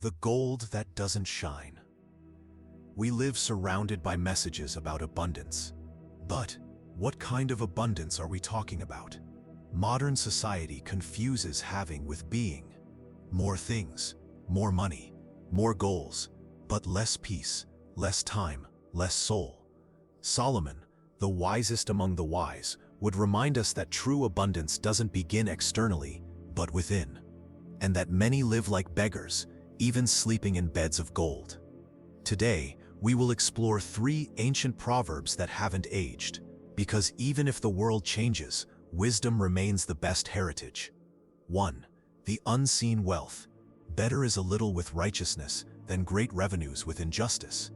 The gold that doesn't shine. We live surrounded by messages about abundance. But what kind of abundance are we talking about? Modern society confuses having with being. More things, more money, more goals, but less peace, less time, less soul. Solomon, the wisest among the wise, would remind us that true abundance doesn't begin externally, but within, and that many live like beggars, even sleeping in beds of gold. Today, we will explore 3 ancient proverbs that haven't aged, because even if the world changes, wisdom remains the best heritage. 1. The unseen wealth. Better is a little with righteousness than great revenues with injustice.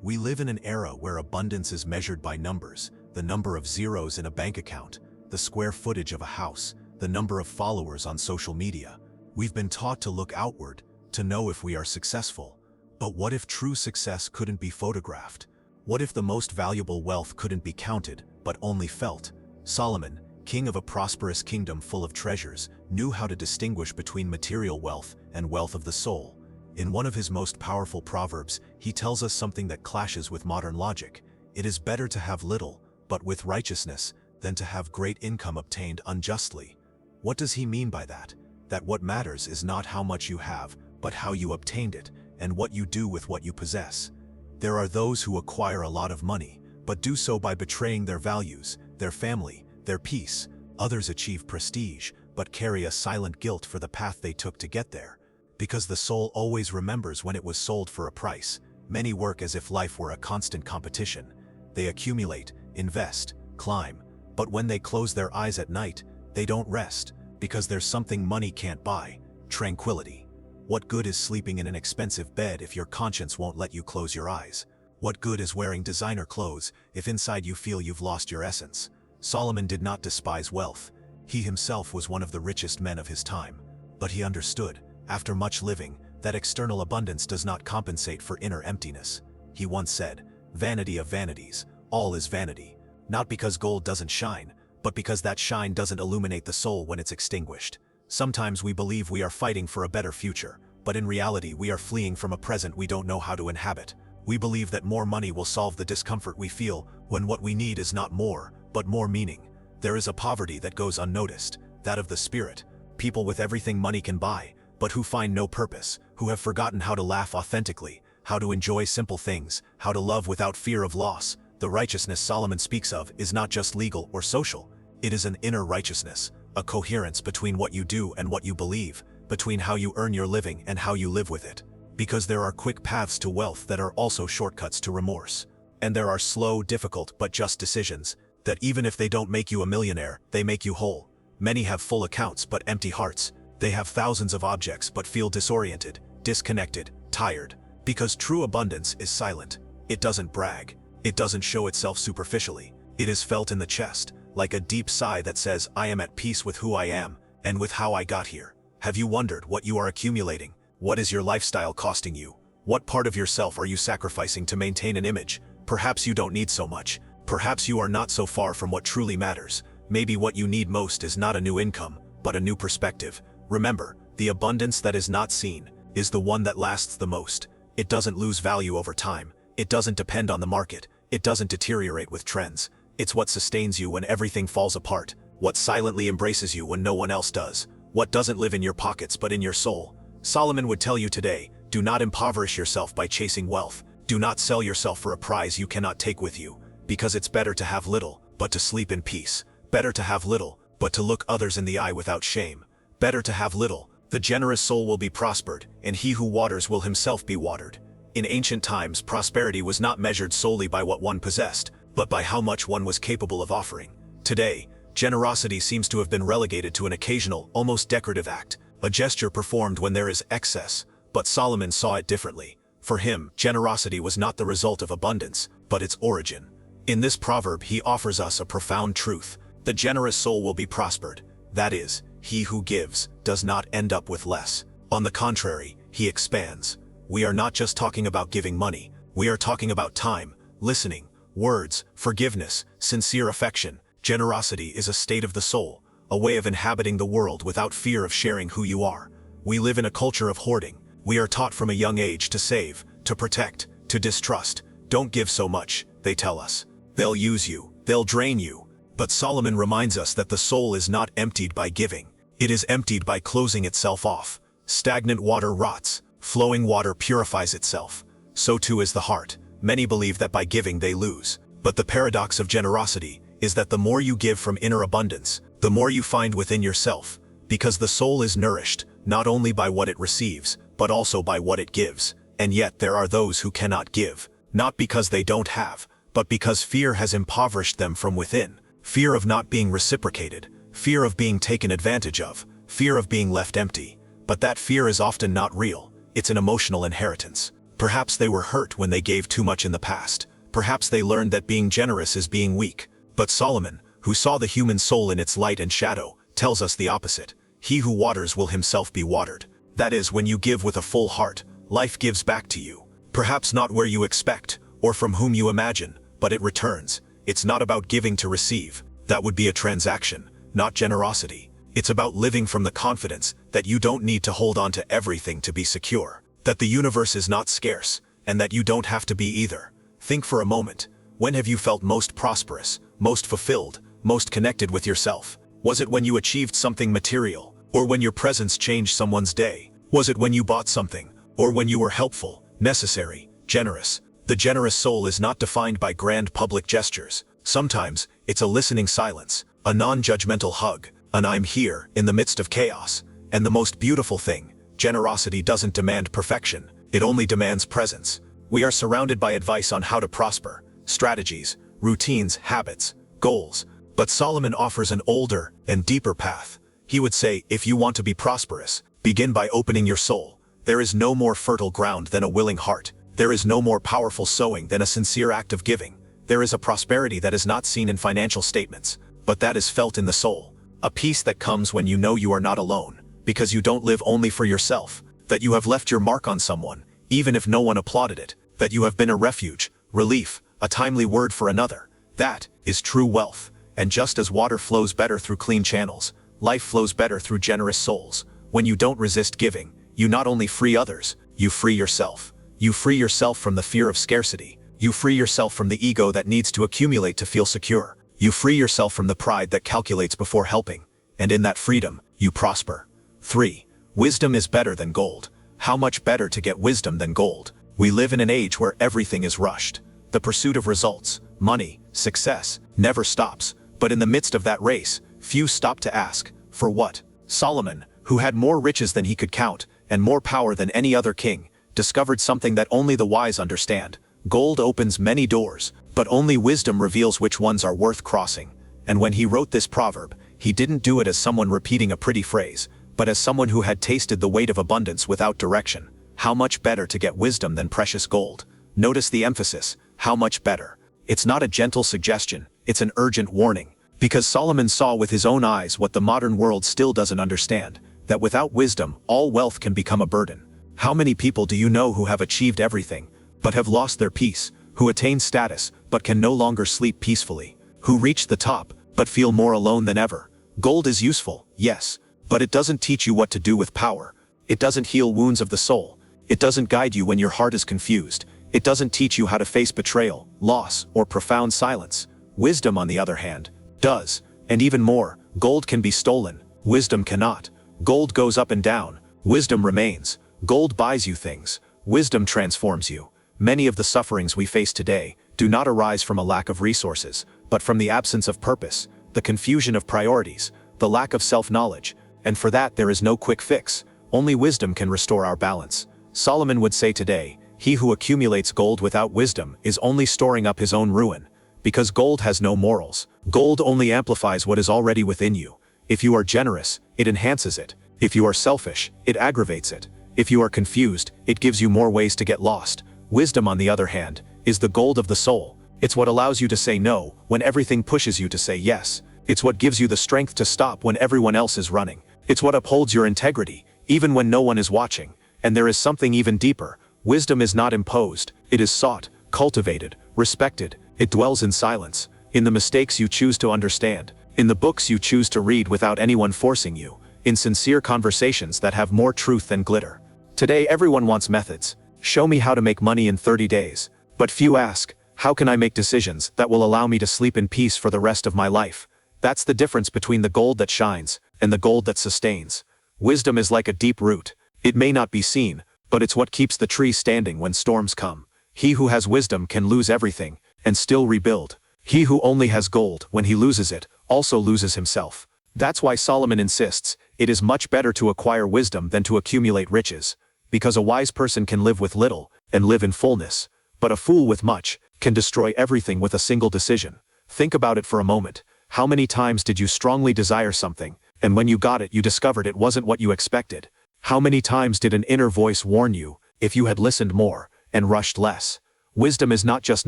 We live in an era where abundance is measured by numbers, the number of zeros in a bank account, the square footage of a house, the number of followers on social media. We've been taught to look outward, to know if we are successful. But what if true success couldn't be photographed? What if the most valuable wealth couldn't be counted, but only felt? Solomon, king of a prosperous kingdom full of treasures, knew how to distinguish between material wealth and wealth of the soul. In one of his most powerful proverbs, he tells us something that clashes with modern logic. It is better to have little, but with righteousness, than to have great income obtained unjustly. What does he mean by that? That what matters is not how much you have, but how you obtained it, and what you do with what you possess. There are those who acquire a lot of money, but do so by betraying their values, their family, their peace. Others achieve prestige, but carry a silent guilt for the path they took to get there. Because the soul always remembers when it was sold for a price. Many work as if life were a constant competition. They accumulate, invest, climb, but when they close their eyes at night, they don't rest, because there's something money can't buy: tranquility. What good is sleeping in an expensive bed if your conscience won't let you close your eyes? What good is wearing designer clothes if inside you feel you've lost your essence? Solomon did not despise wealth. He himself was one of the richest men of his time. But he understood, after much living, that external abundance does not compensate for inner emptiness. He once said, "Vanity of vanities, all is vanity." Not because gold doesn't shine, but because that shine doesn't illuminate the soul when it's extinguished. Sometimes we believe we are fighting for a better future, but in reality we are fleeing from a present we don't know how to inhabit. We believe that more money will solve the discomfort we feel, when what we need is not more, but more meaning. There is a poverty that goes unnoticed, that of the spirit. People with everything money can buy, but who find no purpose, who have forgotten how to laugh authentically, how to enjoy simple things, how to love without fear of loss. The righteousness Solomon speaks of is not just legal or social. It is an inner righteousness, a coherence between what you do and what you believe, between how you earn your living and how you live with it. Because there are quick paths to wealth that are also shortcuts to remorse. And there are slow, difficult, but just decisions, that even if they don't make you a millionaire, they make you whole. Many have full accounts but empty hearts. They have thousands of objects but feel disoriented, disconnected, tired. Because true abundance is silent. It doesn't brag. It doesn't show itself superficially. It is felt in the chest, like a deep sigh that says, "I am at peace with who I am, and with how I got here." Have you wondered what you are accumulating? What is your lifestyle costing you? What part of yourself are you sacrificing to maintain an image? Perhaps you don't need so much. Perhaps you are not so far from what truly matters. Maybe what you need most is not a new income, but a new perspective. Remember, the abundance that is not seen is the one that lasts the most. It doesn't lose value over time. It doesn't depend on the market. It doesn't deteriorate with trends. It's what sustains you when everything falls apart, what silently embraces you when no one else does, what doesn't live in your pockets but in your soul. Solomon would tell you today, do not impoverish yourself by chasing wealth. Do not sell yourself for a prize you cannot take with you, because it's better to have little, but to sleep in peace. Better to have little, but to look others in the eye without shame. Better to have little. The generous soul will be prospered, and he who waters will himself be watered. In ancient times, prosperity was not measured solely by what one possessed, but by how much one was capable of offering. Today, generosity seems to have been relegated to an occasional, almost decorative act, a gesture performed when there is excess. But Solomon saw it differently. For him, generosity was not the result of abundance, but its origin. In this proverb, he offers us a profound truth. The generous soul will be prospered. That is, he who gives does not end up with less. On the contrary, he expands. We are not just talking about giving money. We are talking about time, listening, words, forgiveness, sincere affection. Generosity is a state of the soul, a way of inhabiting the world without fear of sharing who you are. We live in a culture of hoarding, We are taught from a young age to save, to protect, to distrust. Don't give so much, they tell us. They'll use you, they'll drain you. But Solomon reminds us that the soul is not emptied by giving. It is emptied by closing itself off. Stagnant water rots, flowing water purifies itself. So too is the heart. Many believe that by giving they lose. But the paradox of generosity is that the more you give from inner abundance, the more you find within yourself, because the soul is nourished, not only by what it receives, but also by what it gives. And yet there are those who cannot give, not because they don't have, but because fear has impoverished them from within. Fear of not being reciprocated, fear of being taken advantage of, fear of being left empty. But that fear is often not real, it's an emotional inheritance. Perhaps they were hurt when they gave too much in the past. Perhaps they learned that being generous is being weak. But Solomon, who saw the human soul in its light and shadow, tells us the opposite. He who waters will himself be watered. That is, when you give with a full heart, life gives back to you. Perhaps not where you expect, or from whom you imagine, but it returns. It's not about giving to receive. That would be a transaction, not generosity. It's about living from the confidence that you don't need to hold on to everything to be secure, that the universe is not scarce, and that you don't have to be either. Think for a moment. When have you felt most prosperous, most fulfilled, most connected with yourself? Was it when you achieved something material, or when your presence changed someone's day? Was it when you bought something, or when you were helpful, necessary, generous? The generous soul is not defined by grand public gestures. Sometimes, it's a listening silence, a non-judgmental hug, an "I'm here" in the midst of chaos. And the most beautiful thing, generosity doesn't demand perfection, it only demands presence. We are surrounded by advice on how to prosper, strategies, routines, habits, goals. But Solomon offers an older and deeper path. He would say, if you want to be prosperous, begin by opening your soul. There is no more fertile ground than a willing heart. There is no more powerful sowing than a sincere act of giving. There is a prosperity that is not seen in financial statements, but that is felt in the soul. A peace that comes when you know you are not alone, because you don't live only for yourself, that you have left your mark on someone, even if no one applauded it, that you have been a refuge, relief, a timely word for another. That is true wealth. And just as water flows better through clean channels, life flows better through generous souls. When you don't resist giving, you not only free others, you free yourself. You free yourself from the fear of scarcity. You free yourself from the ego that needs to accumulate to feel secure. You free yourself from the pride that calculates before helping. And in that freedom, you prosper. 3. Wisdom is better than gold. How much better to get wisdom than gold? We live in an age where everything is rushed. The pursuit of results, money, success, never stops. But in the midst of that race, few stop to ask, for what? Solomon, who had more riches than he could count, and more power than any other king, discovered something that only the wise understand. Gold opens many doors, but only wisdom reveals which ones are worth crossing. And when he wrote this proverb, he didn't do it as someone repeating a pretty phrase, but as someone who had tasted the weight of abundance without direction. How much better to get wisdom than precious gold? Notice the emphasis, how much better. It's not a gentle suggestion, it's an urgent warning. Because Solomon saw with his own eyes what the modern world still doesn't understand, that without wisdom, all wealth can become a burden. How many people do you know who have achieved everything, but have lost their peace, who attain status, but can no longer sleep peacefully, who reach the top, but feel more alone than ever? Gold is useful, yes, but it doesn't teach you what to do with power. It doesn't heal wounds of the soul. It doesn't guide you when your heart is confused. It doesn't teach you how to face betrayal, loss, or profound silence. Wisdom, on the other hand, does. And even more, gold can be stolen. Wisdom cannot. Gold goes up and down. Wisdom remains. Gold buys you things. Wisdom transforms you. Many of the sufferings we face today do not arise from a lack of resources, but from the absence of purpose, the confusion of priorities, the lack of self-knowledge. And for that there is no quick fix. Only wisdom can restore our balance. Solomon would say today, he who accumulates gold without wisdom is only storing up his own ruin. Because gold has no morals. Gold only amplifies what is already within you. If you are generous, it enhances it. If you are selfish, it aggravates it. If you are confused, it gives you more ways to get lost. Wisdom, on the other hand, is the gold of the soul. It's what allows you to say no when everything pushes you to say yes. It's what gives you the strength to stop when everyone else is running. It's what upholds your integrity, even when no one is watching. And there is something even deeper. Wisdom is not imposed. It is sought, cultivated, respected. It dwells in silence, in the mistakes you choose to understand, in the books you choose to read without anyone forcing you, in sincere conversations that have more truth than glitter. Today everyone wants methods. Show me how to make money in 30 days. But few ask, how can I make decisions that will allow me to sleep in peace for the rest of my life? That's the difference between the gold that shines and the gold that sustains. Wisdom is like a deep root. It may not be seen, but it's what keeps the tree standing when storms come. He who has wisdom can lose everything and still rebuild. He who only has gold, when he loses it, also loses himself. That's why Solomon insists, it is much better to acquire wisdom than to accumulate riches. Because a wise person can live with little and live in fullness, but a fool with much can destroy everything with a single decision. Think about it for a moment. How many times did you strongly desire something, and when you got it you discovered it wasn't what you expected? How many times did an inner voice warn you, if you had listened more and rushed less? Wisdom is not just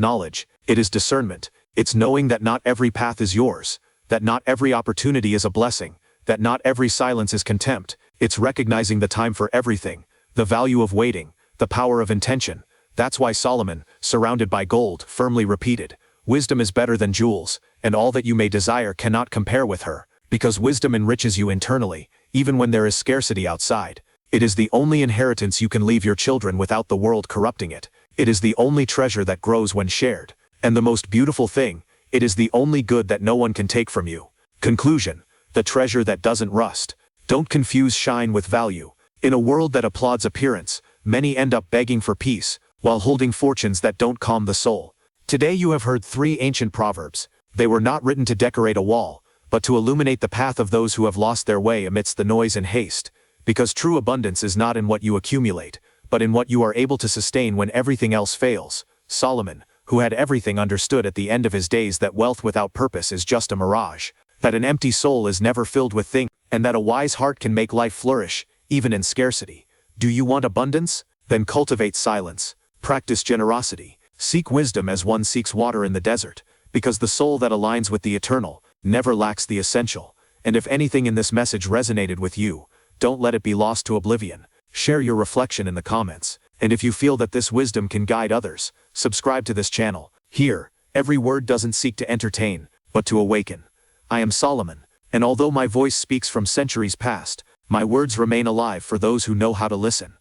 knowledge, it is discernment. It's knowing that not every path is yours, that not every opportunity is a blessing, that not every silence is contempt. It's recognizing the time for everything, the value of waiting, the power of intention. That's why Solomon, surrounded by gold, firmly repeated, wisdom is better than jewels, and all that you may desire cannot compare with her, because wisdom enriches you internally, even when there is scarcity outside. It is the only inheritance you can leave your children without the world corrupting it. It is the only treasure that grows when shared. And the most beautiful thing, it is the only good that no one can take from you. Conclusion: the treasure that doesn't rust. Don't confuse shine with value. In a world that applauds appearance, many end up begging for peace, while holding fortunes that don't calm the soul. Today you have heard 3 ancient proverbs. They were not written to decorate a wall, but to illuminate the path of those who have lost their way amidst the noise and haste. Because true abundance is not in what you accumulate, but in what you are able to sustain when everything else fails. Solomon, who had everything, understood at the end of his days that wealth without purpose is just a mirage, that an empty soul is never filled with things, and that a wise heart can make life flourish, even in scarcity. Do you want abundance? Then cultivate silence. Practice generosity. Seek wisdom as one seeks water in the desert, because the soul that aligns with the eternal never lacks the essential. And if anything in this message resonated with you, don't let it be lost to oblivion. Share your reflection in the comments. And if you feel that this wisdom can guide others, subscribe to this channel. Here, every word doesn't seek to entertain, but to awaken. I am Solomon, and although my voice speaks from centuries past, my words remain alive for those who know how to listen.